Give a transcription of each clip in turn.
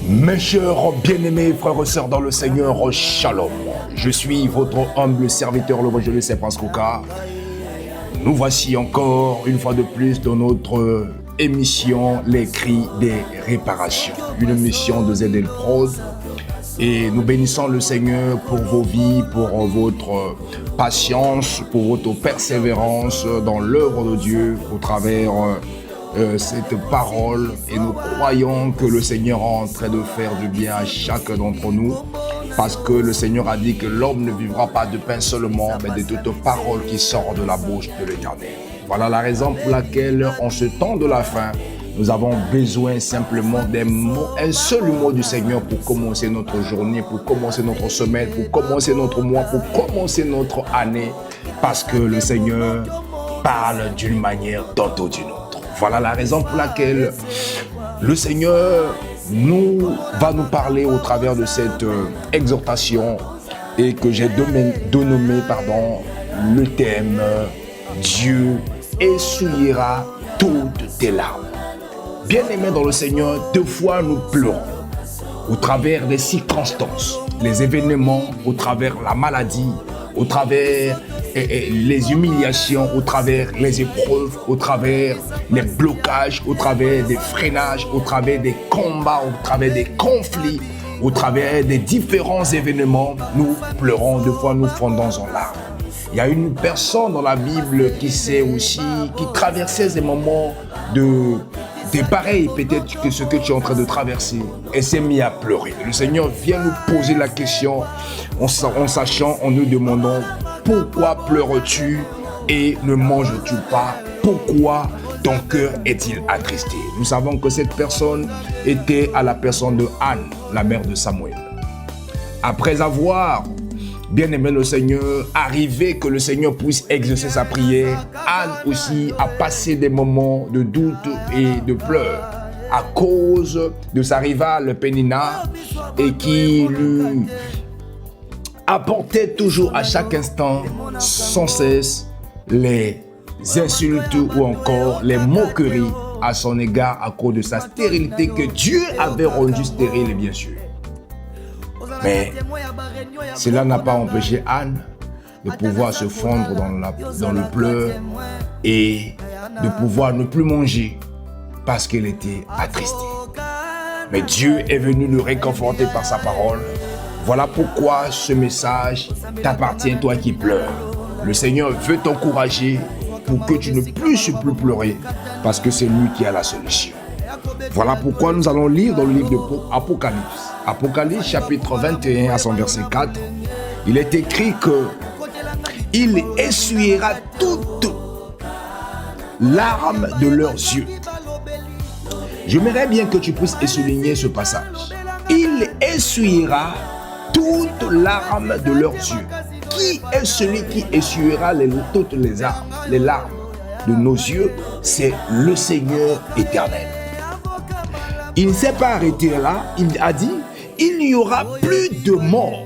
Mes chers bien-aimés frères et sœurs dans le Seigneur, Shalom. Je suis votre humble serviteur, l'évangéliste Prince Kouka. Nous voici encore une fois de plus dans notre émission Les Cris des Réparations, une émission de ZL Prod. Et nous bénissons le Seigneur pour vos vies, pour votre patience, pour votre persévérance dans l'œuvre de Dieu au travers cette parole. Et nous croyons que le Seigneur est en train de faire du bien à chacun d'entre nous, parce que le Seigneur a dit que l'homme ne vivra pas de pain seulement, mais de toute parole qui sort de la bouche de l'Éternel. Voilà la raison pour laquelle, en ce temps de la fin, nous avons besoin simplement d'un mot, un seul mot du Seigneur pour commencer notre journée, pour commencer notre semaine, pour commencer notre mois, pour commencer notre année, parce que le Seigneur parle d'une manière tantôt d'une autre. Voilà la raison pour laquelle le Seigneur va nous parler au travers de cette exhortation et que j'ai dénommé le thème « Dieu essuyera toutes tes larmes ». Bien-aimés dans le Seigneur, deux fois nous pleurons au travers des circonstances, les événements, au travers la maladie, au travers les humiliations, au travers les épreuves, au travers les blocages, au travers des freinages, au travers des combats, au travers des conflits, au travers des différents événements, nous pleurons, deux fois nous fondons en larmes. Il y a une personne dans la Bible qui traversait des moments c'est pareil peut-être que ce que tu es en train de traverser, et s'est mis à pleurer. Le Seigneur vient nous poser la question en nous demandant pourquoi pleures-tu et ne manges-tu pas? Pourquoi ton cœur est-il attristé? Nous savons que cette personne était à la personne de Anne, la mère de Samuel. Après avoir bien aimé le Seigneur, arrivé que le Seigneur puisse exaucer sa prière, Anne aussi a passé des moments de doute et de pleurs à cause de sa rivale Pénina, et qui lui apportait toujours à chaque instant, sans cesse, les insultes ou encore les moqueries à son égard à cause de sa stérilité que Dieu avait rendue stérile, bien sûr. Mais cela n'a pas empêché Anne de pouvoir se fondre dans le pleur et de pouvoir ne plus manger parce qu'elle était attristée. Mais Dieu est venu le réconforter par sa parole. Voilà pourquoi ce message t'appartient, toi qui pleures. Le Seigneur veut t'encourager pour que tu ne puisses plus pleurer, parce que c'est lui qui a la solution. Voilà pourquoi nous allons lire dans le livre de Apocalypse. Apocalypse chapitre 21 à son verset 4. Il est écrit que il essuiera toutes larmes de leurs yeux. J'aimerais bien que tu puisses souligner ce passage. Il essuiera toutes larmes de leurs yeux. Qui est celui qui essuiera toutes les larmes de nos yeux? C'est le Seigneur éternel. Il ne s'est pas arrêté là, il a dit, il n'y aura plus de mort.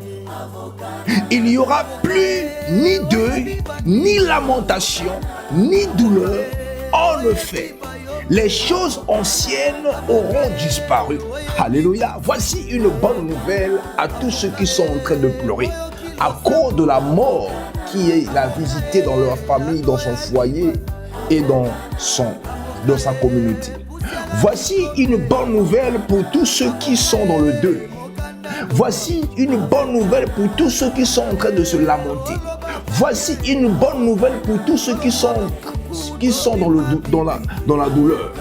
Il n'y aura plus ni deuil, ni lamentation, ni douleur. En effet, les choses anciennes auront disparu. Alléluia. Voici une bonne nouvelle à tous ceux qui sont en train de pleurer à cause de la mort qui l'a visité dans leur famille, dans son foyer et dans sa communauté. Voici une bonne nouvelle pour tous ceux qui sont dans le deuil. Voici une bonne nouvelle pour tous ceux qui sont en train de se lamenter. Voici une bonne nouvelle pour tous ceux qui sont dans la douleur.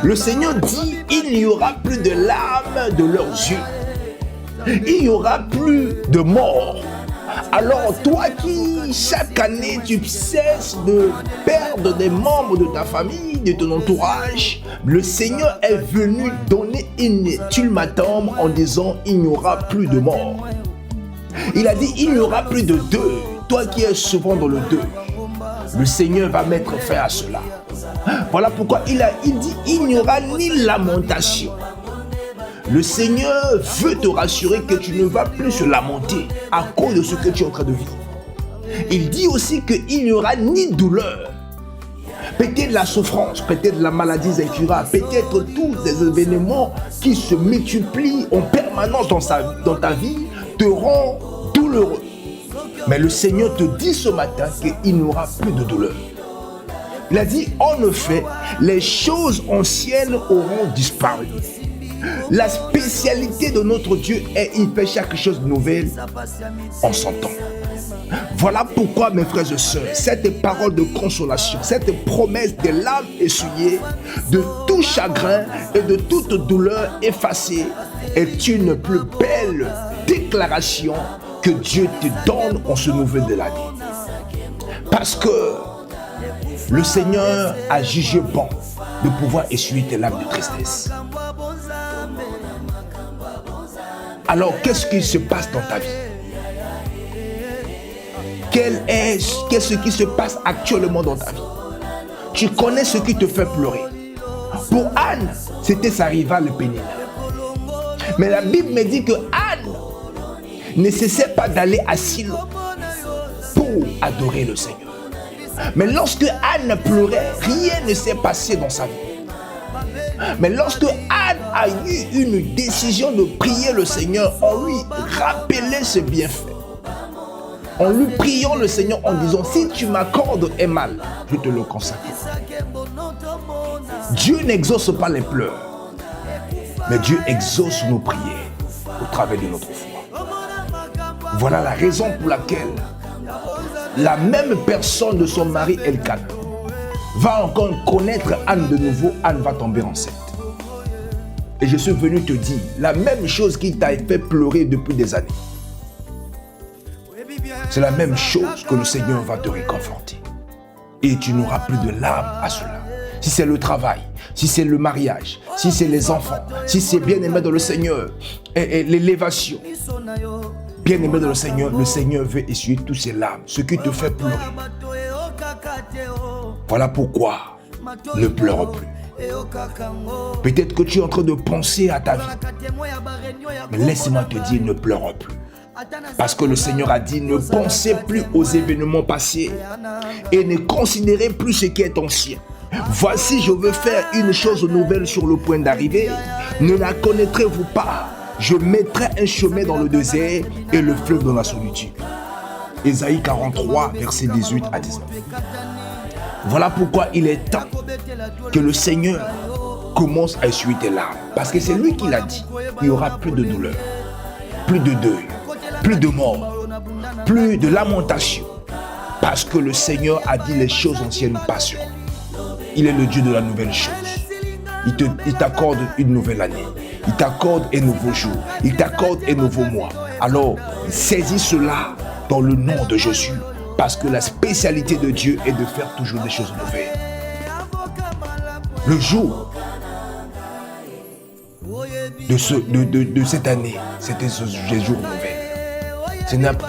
Le Seigneur dit, il n'y aura plus de larmes de leurs yeux. Il n'y aura plus de mort. Alors toi qui chaque année tu cesses de perdre des membres de ta famille, de ton entourage, le Seigneur est venu donner une ultimatum en disant il n'y aura plus de mort. Il a dit il n'y aura plus de deuil. Toi qui es souvent dans le deuil, le Seigneur va mettre fin à cela. Voilà pourquoi il dit il n'y aura ni lamentation. Le Seigneur veut te rassurer que tu ne vas plus se lamenter à cause de ce que tu es en train de vivre. Il dit aussi qu'il n'y aura ni douleur. peut-être la souffrance, peut-être la maladie incurable, peut-être tous les événements qui se multiplient en permanence dans ta vie te rendent douloureux. Mais le Seigneur te dit ce matin qu'il n'y aura plus de douleur. Il a dit, en effet, les choses anciennes auront disparu. La spécialité de notre Dieu est qu'il fait chaque chose de nouvelle en son temps. Voilà pourquoi, mes frères et sœurs, cette parole de consolation, cette promesse de l'âme essuyée, de tout chagrin et de toute douleur effacée, est une plus belle déclaration que Dieu te donne en ce nouvel de l'année. Parce que le Seigneur a jugé bon de pouvoir essuyer tes larmes de tristesse. Alors, qu'est-ce qui se passe dans ta vie? Qu'est-ce qui se passe actuellement dans ta vie? Tu connais ce qui te fait pleurer. Pour Anne, c'était sa rivale Péninnah. Mais la Bible me dit que Anne ne cessait pas d'aller à Silo pour adorer le Seigneur. Mais lorsque Anne pleurait, rien ne s'est passé dans sa vie. Mais lorsque Anne a eu une décision de prier le Seigneur, on lui rappelait ses bienfaits. En lui priant le Seigneur en disant, si tu m'accordes un mal, je te le consacre. Dieu n'exauce pas les pleurs, mais Dieu exauce nos prières au travers de notre foi. Voilà la raison pour laquelle la même personne de son mari Elkanah va encore connaître Anne de nouveau. Anne va tomber enceinte. Et je suis venu te dire la même chose qui t'a fait pleurer depuis des années. C'est la même chose que le Seigneur va te réconforter. Et tu n'auras plus de larmes à cela. Si c'est le travail, si c'est le mariage, si c'est les enfants, si c'est bien-aimé dans le Seigneur, et l'élévation. Bien-aimé dans le Seigneur veut essuyer tous ces larmes, ce qui te fait pleurer. Voilà pourquoi ne pleure plus. Peut-être que tu es en train de penser à ta vie. Mais laisse-moi te dire, ne pleure plus. Parce que le Seigneur a dit, ne pensez plus aux événements passés et ne considérez plus ce qui est ancien. Voici, je veux faire une chose nouvelle sur le point d'arriver. Ne la connaîtrez-vous pas? Je mettrai un chemin dans le désert et le fleuve dans la solitude. Ésaïe 43, versets 18 à 19. Voilà pourquoi il est temps que le Seigneur commence à essuyer tes larmes. Parce que c'est lui qui l'a dit. Il n'y aura plus de douleur, plus de deuil, plus de mort, plus de lamentation. Parce que le Seigneur a dit les choses anciennes passeront. Il est le Dieu de la nouvelle chose. Il t'accorde une nouvelle année. Il t'accorde un nouveau jour. Il t'accorde un nouveau mois. Alors, saisis cela dans le nom de Jésus. Parce que la spécialité de Dieu est de faire toujours des choses nouvelles. Le jour de cette année, c'était ce jour nouvelle.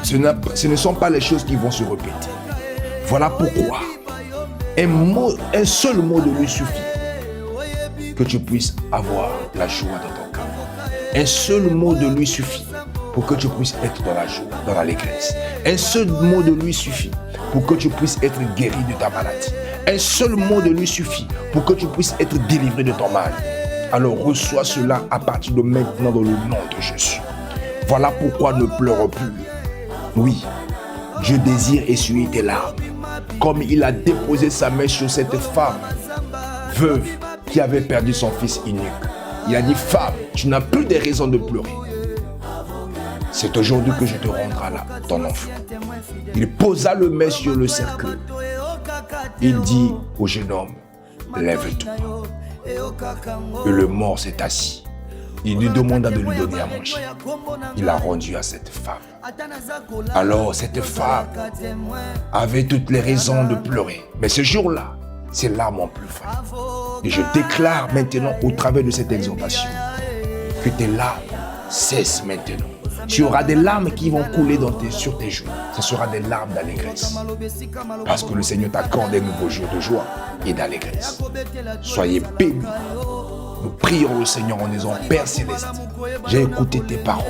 Ce ne sont pas les choses qui vont se répéter. Voilà pourquoi un seul mot de lui suffit que tu puisses avoir la joie dans ton cœur. Un seul mot de lui suffit pour que tu puisses être dans la joie, dans l'allégresse. Un seul mot de lui suffit pour que tu puisses être guéri de ta maladie. Un seul mot de lui suffit pour que tu puisses être délivré de ton mal. Alors reçois cela à partir de maintenant dans le nom de Jésus. Voilà pourquoi ne pleure plus. Oui, Dieu désire essuyer tes larmes. Comme il a déposé sa main sur cette femme veuve qui avait perdu son fils unique. Il a dit, femme, tu n'as plus de raison de pleurer. C'est aujourd'hui que je te rendrai là, ton enfant. Il posa le main sur le cercueil. Il dit au jeune homme, lève-toi. Et le mort s'est assis. Il lui demanda de lui donner à manger. Il a rendu à cette femme. Alors cette femme avait toutes les raisons de pleurer. Mais ce jour-là, ses larmes ont plus frais. Et je déclare maintenant au travers de cette exhortation que tes larmes cessent maintenant. Tu auras des larmes qui vont couler sur tes joues. Ce sera des larmes d'allégresse. Parce que le Seigneur t'accorde un nouveau jour de joie et d'allégresse. Soyez bénis. Nous prions le Seigneur en disant, Père Céleste, j'ai écouté tes paroles.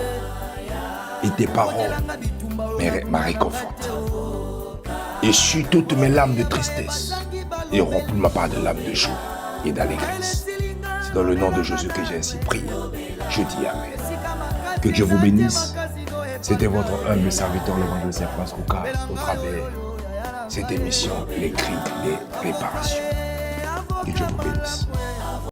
Et tes paroles m'a réconforté. Et sur toutes mes larmes de tristesse, et remplis ma part de l'âme de joie et d'allégresse. C'est dans le nom de Jésus que j'ai ainsi prié. Je dis Amen. Que Dieu vous bénisse. C'était votre humble serviteur, l'évangéliste Franz Kouka, au travers cette émission, les cris, les préparations. Que Dieu vous bénisse.